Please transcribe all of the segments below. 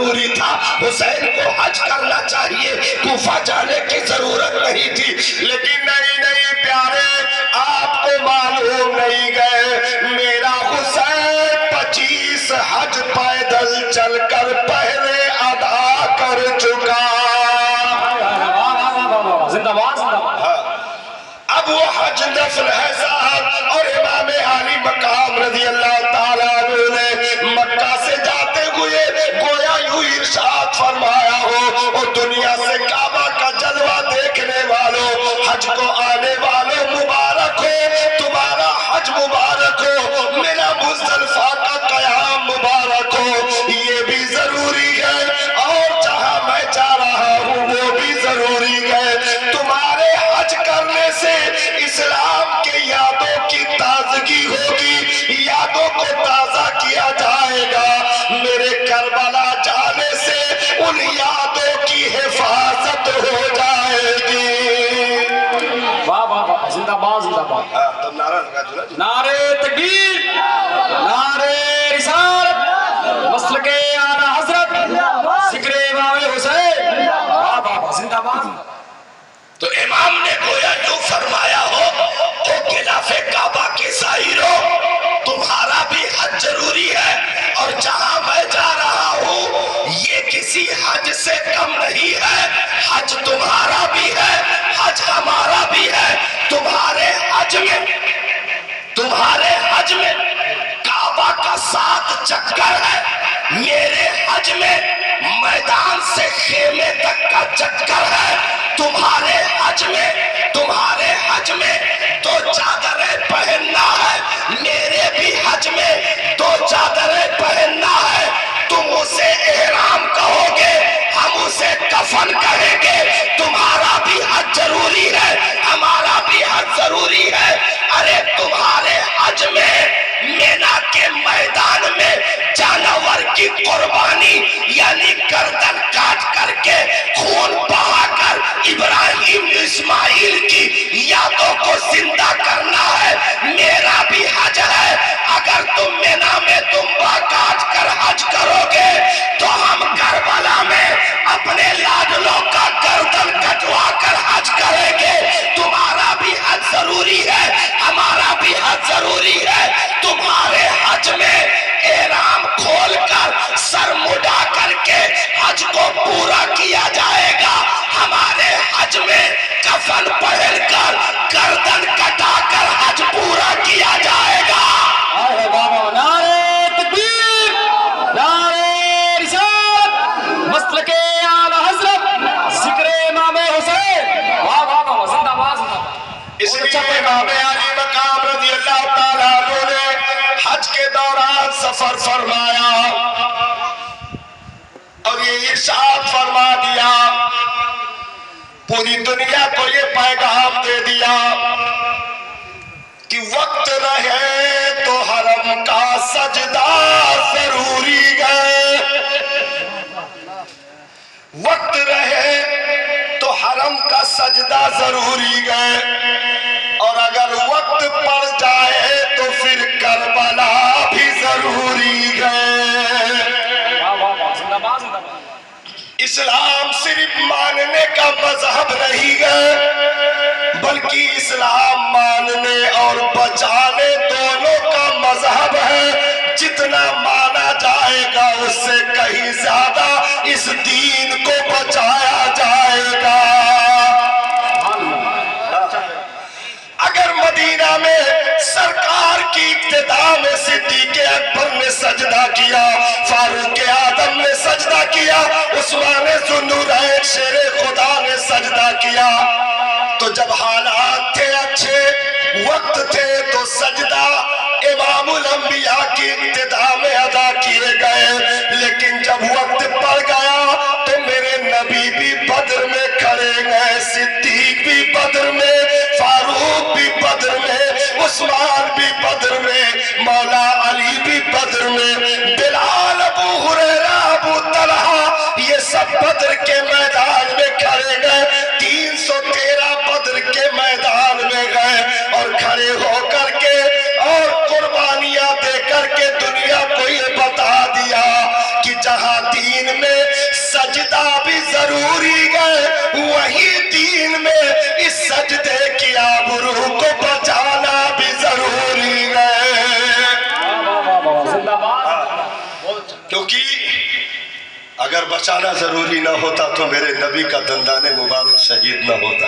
ضروری تھا، حسین کو حج کرنا چاہیے، کوفہ جانے کی ضرورت نہیں تھی، لیکن نہیں پیارے، آپ کو معلوم نہیں گئے میرا حسین 25 حج پیدل چل کر پہلے ادا کر چکا۔ اب وہ حج نفل ہے صاحب، اور امام عالی مقام رضی اللہ تعالیٰ عنہ نے مکہ سے جاتے ہوئے گویا یوں ارشاد فرمایا ہو، اور دنیا سے کعبہ کا جلوہ دیکھنے والوں، حج کو آنے والوں مبارک ہو، تمہارا حج مبارک ہو، میرا مزدلفہ کا قیام مبارک ہو، یہ بھی ضروری ہے، اور جہاں میں جا رہا ہوں وہ بھی ضروری ہے۔ تمہارے حج کرنے سے اسلام کے یادوں کی تازگی ہوگی، یادوں کو تازہ کیا جائے گا، میرے کربلا جانے سے ان یادوں کی حفاظت ہو جائے گی۔ واہ واہ واہ، زندہ باد زندہ باد، تم نعرہ لگا دو نا۔ نعرے تکبیر، نعرے رسالت، مسلک اعلی حضرت، ذکر امام حسین، واہ واہ واہ، زندہ باد۔ تو امام نے گویا یوں فرمایا ہو، او خلاف کعبہ کے سائروں، تمہارا بھی حج ضروری ہے، اور جہاں میں جا رہا ہوں یہ کسی حج سے کم نہیں ہے، حج تمہارا بھی ہے، حج ہمارا بھی ہے۔ تمہارے حج میں کعبہ کا 7 چکر ہے، میرے حج میں میدان سے خیمے تک کا چکر ہے، تمہارے حج میں 2 چادریں پہننا ہے، میرے بھی حج میں 2 چادریں پہننا ہے، تم اسے احرام کہو گے، ہم اسے کفن کہیں گے، تمہارا بھی حج ضروری ہے، ہمارا بھی حج ضروری ہے۔ ارے تمہارے حج میں مینا کے میدان میں جانور کی قربانی یعنی گردن کاٹ کر کے خون بہا کر ابراہیم اسماعیل کی یادوں کو زندہ کرنا ہے، میرا بھی حج ہے۔ اگر تم مینا میں دمبا کاٹ کر حج کرو گے تو ہم کربلا میں اپنے لاڈلوں کا گردن کٹوا کر حج کریں گے، تمہارا بھی حج ضروری ہے، ہمارا بھی حج ضروری ہے۔ تمہارے حج میں احرام کھول کر سر مڈا کر کے حج کو پورا کیا جائے گا، ہمارے حج میں کفن پہن کر گردن کٹا کر حج پورا کیا جائے گا۔ آئے بابا، نعرے تکبیر، نعرے رسالت، مسلک اعلی حضرت، ذکر امام حسین، واہ واہ واہ، زندہ باد زندہ باد۔ اس لیے امام علی مقام رضی اللہ تعالیٰ عنہ نے حج کے دوران سفر فرمایا اور یہ ارشاد فرما دیا، پوری دنیا کو یہ پیغام دے دیا کہ وقت رہے تو حرم کا سجدہ ضروری ہے، وقت رہے تو حرم کا سجدہ ضروری ہے، اور اگر وقت پڑ جائے تو پھر کربلا بھی ضروری ہے۔ اسلام صرف ماننے کا مذہب نہیں ہے، بلکہ اسلام ماننے اور بچانے دونوں کا مذہب ہے، جتنا مانا جائے گا اس سے کہیں زیادہ اس دین کو بچایا جائے گا۔ اگر مدینہ میں سرکار کی ابتدا میں صدیق اکبر نے سجدہ کیا، فاروق اعظم نے سجدہ کیا، عثمان ذو النورین شیر خدا نے سجدہ کیا، تو جب حالات تھے اچھے، وقت تھے تو سجدہ امام الانبیاء کی ابتدا میں ادا کیے گئے، لیکن جب وقت پڑ گیا تو میرے نبی بھی بدر میں کھڑے گئے، صدیق بھی بدر میں، فاروق بھی بدر میں، عثمان بھی بدر میں، مولا علی بھی بدر میں، بلال، ابو ہریرہ، ابو طلحہ، یہ سب بدر کے میدان میں کھڑے گئے، 313 بدر کے میدان میں گئے، اور کھڑے ہو کر کے اور قربانیاں دے کر کے دنیا کو یہ بتا دیا کہ جہاں دین میں जरूरी है, वही दीन में इस सजदे की आबरू को बचाना भी जरूरी है। क्योंकि अगर बचाना जरूरी ना होता तो मेरे नबी का दंदाने मुबारक शहीद ना होता।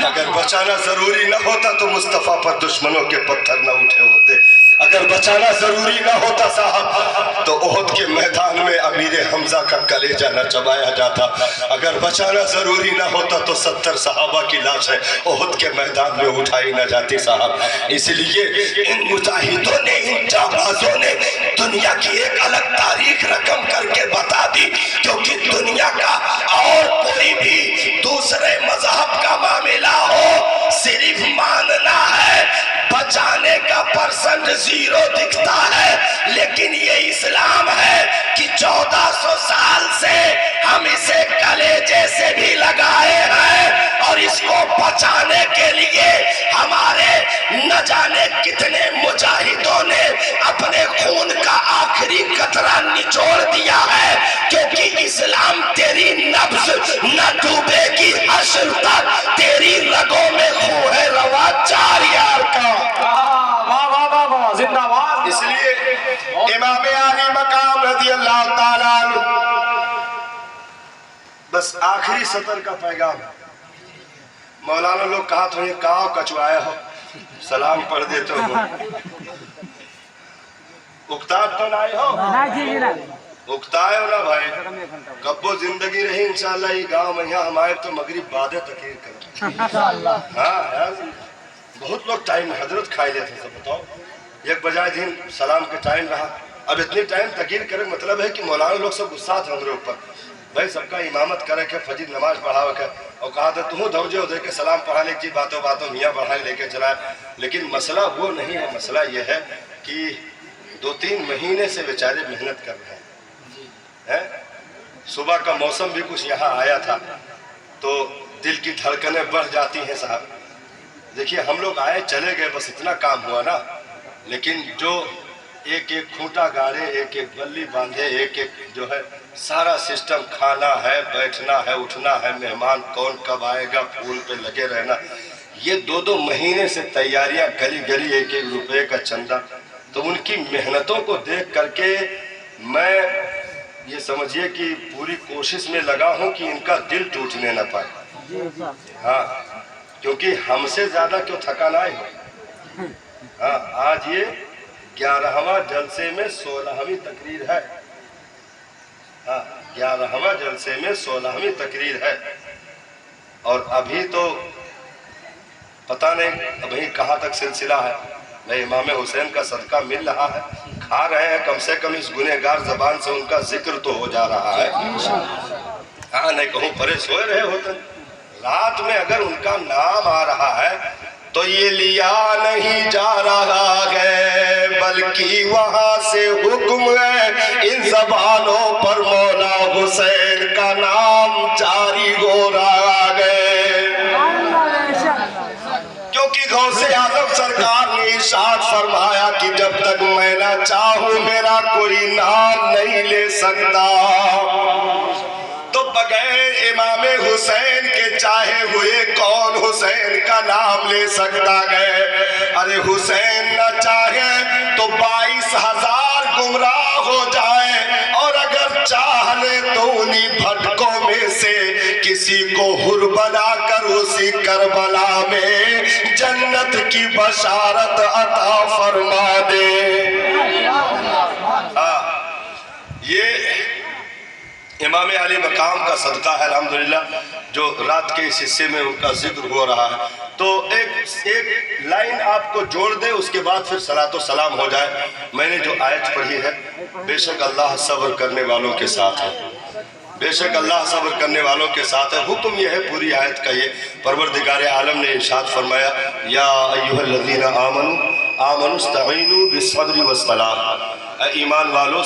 अगर बचाना जरूरी ना होता तो मुस्तफा पर दुश्मनों के पत्थर ना उठे होते। अगर बचाना जरूरी ना होता साहब तो ओहद के मैदान में अमीर हमजा का कलेजा न चबाया जाता। अगर बचाना जरूरी ना होता तो 70 सहाबा की लाशें ओहद के मैदान में उठाई न जाती साहब। इसलिए इन मुजाहिदों ने, इन जाबाजों ने दुनिया की एक अलग तारीख रकम करके बता दी। क्योंकि दुनिया का और कोई भी दूसरे मजहब का मामला हो, सिर्फ मानना है, बचाने का परसेंट 0 दिखता है। लेकिन ये इस्लाम है कि 1400 साल से हम इसे कलेजे से भी लगाए हैं और इसको बचाने के लिए हमारे न जाने कितने मुजाहिदों ने अपने खून का आखिरी कतरा निचोड़ दिया है। क्योंकि इस्लाम तेरी नब्ज न डूबेगी हश्र तक, तेरी रगों में खून है रवा 4 यार का। जिंदाबाद। इसलिए इमाम आली मकाम रज़ी अल्लाह ताला अन्हु, बस आखिरी सतर का पैगाम। मौलाना लोग कहा तो ये काव कचवाया हो, सलाम पढ़ देते हो, उकताब तो नहीं हो, उकताए हो ना भाई। कब्बो जिंदगी रही इंशाल्लाह ये गांव में यहाँ हमारे तो मगरिब बादे तकीर कर। हाँ यार बहुत लोग टाइम हजरत खाई लेते सब। बताओ एक बजाय दिन सलाम के टाइम रहा, अब इतनी टाइम तकीर करे मतलब है कि मौलाना लोग सब गुस्सा थे हमारे ऊपर। भाई सबका इमामत करे के, फजीर नमाज पढ़ावे के, और कहा था तुम दौजे दे के सलाम पढ़ाने की बातों बातों मियाँ बढ़ाए लेके चलाए। लेकिन मसला वो नहीं है, मसला ये है कि 2-3 महीने से बेचारे मेहनत कर रहे हैं। सुबह का मौसम भी कुछ यहाँ आया था तो दिल की धड़कनें बढ़ जाती हैं साहब। देखिए हम लोग आए चले गए, बस इतना काम हुआ ना। लेकिन जो एक एक खूंटा गाड़े, एक एक बल्ली बांधे, एक एक जो है सारा सिस्टम, खाना है, बैठना है, उठना है, मेहमान कौन कब आएगा, फूल पे लगे रहना, ये 2-2 महीने से तैयारियां, गली गली 1-1 रुपए का चंदा। तो उनकी मेहनतों को देख करके मैं ये समझिए कि पूरी कोशिश में लगा हूं कि इनका दिल टूटने न पाए। हाँ क्योंकि हमसे ज्यादा क्यों थकान आए। हाँ आज ये 11वां जलसे में 16वीं तकरीर है। हाँ 11वां जलसे में 16वीं तकरीर है। और अभी तो पता नहीं अभी कहाँ तक सिलसिला है। मैं इमाम हुसैन का सदका मिल रहा है, खा रहे हैं, कम से कम इस गुनहगार जबान से उनका जिक्र तो हो जा रहा है। हाँ नहीं कहूँ परे सोए रहे होते, रात में अगर उनका नाम आ रहा है तो ये लिया नहीं जा रहा है, बल्कि वहां से हुक्म है इन जबानों पर मौला हुसैन का नाम जारी हो रहा है। क्योंकि गौसे आजम सरकार ने इरशाद फरमाया कि जब तक मैं ना चाहूं मेरा कोई नाम नहीं ले सकता। तो बगैर इमाम हुसैन के चाहे हुए कौन हुसैन का नाम ले सकता है। अरे हुसैन न चाहे तो 22,000 गुमराह हो जाए, और अगर चाह ले तो उन्हीं भटकों में से किसी को हुर बनाकर उसी करबला में जन्नत की बशारत अता फरमा दे। ये इमाम अली मकाम का सदका है अल्हम्दुलिल्लाह, जो रात के इस हिस्से में उनका जिक्र हो रहा है। तो एक लाइन आपको जोड़ दे, उसके बाद फिर सलातो सलाम हो जाए। मैंने जो आयत पढ़ी है, बेशक अल्लाह सब्र करने वालों के साथ है, बेशक अल्लाह सब्र करने वालों के साथ है। हुक्म यह है पूरी आयत का, ये परवरदिगार आलम ने इरशाद फरमाया, या अय्युहल्लज़ीना आमनू आमनुस्तईनू बिस्सब्रि वस्सलाह, ईमान वालों